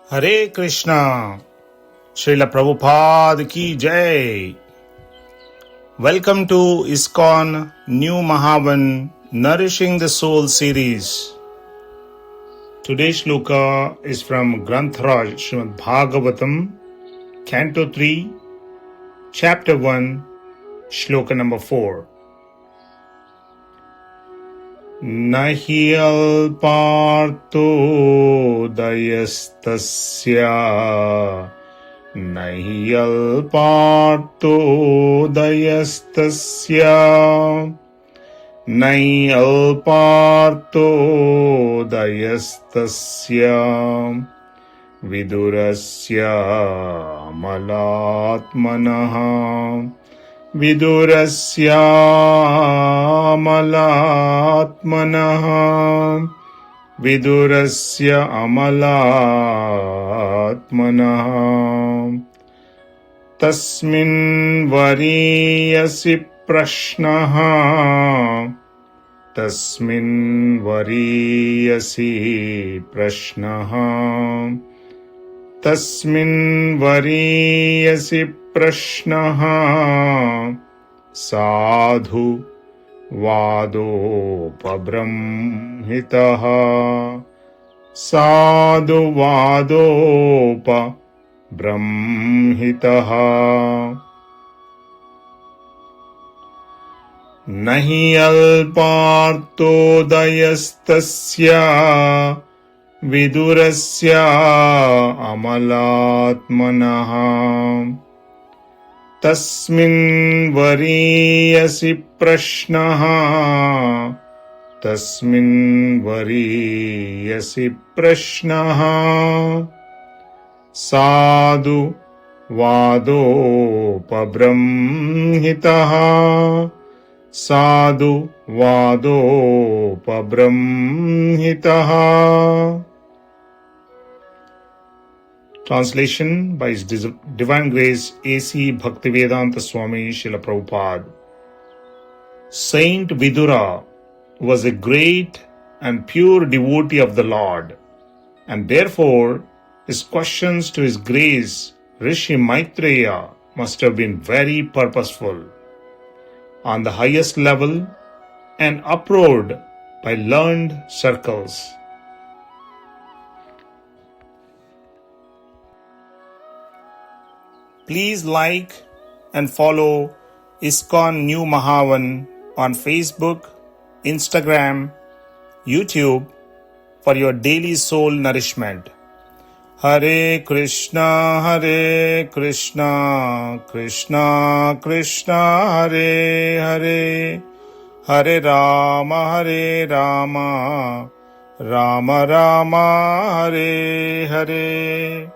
Hare Krishna, Srila Prabhupada ki Jai. Welcome to ISKCON New Mahavan Nourishing the Soul series. Today's shloka is from Granth-raj Srimad Bhagavatam, Canto 3, Chapter 1, Shloka number 4. Nahi alparto dayastasya Nahi alparto dayastasya Nahi alparto dayastasya Vidurasya amalatmanaha Vidurasya amalatmanaha Vidurasya amalatmanaha Tasmin variyasi prashnaha Tasmin variyasi prashnaha Tasmin variyasi prashnaha Sadhu vadopabramhitaha Sadhu vadopabramhitaha Nahi alparto dayastasya Vidurasya amalatmanaha Tasmin variyasi prashnaha Tasmin variyasi prashnaha Sadhu vadopabramhitaha Sadhu vadopabramhitaha. Translation by His Divine Grace A.C. Bhaktivedanta Swami Srila Prabhupada. Saint Vidura was a great and pure devotee of the Lord, and therefore his questions to His Grace Rishi Maitreya must have been very purposeful, on the highest level and uproared by learned circles. Please like and follow ISKCON New Mahavan on Facebook, Instagram, YouTube for your daily soul nourishment. Hare Krishna, Krishna Krishna, Hare Hare, Hare Rama, Rama Rama, Hare Hare.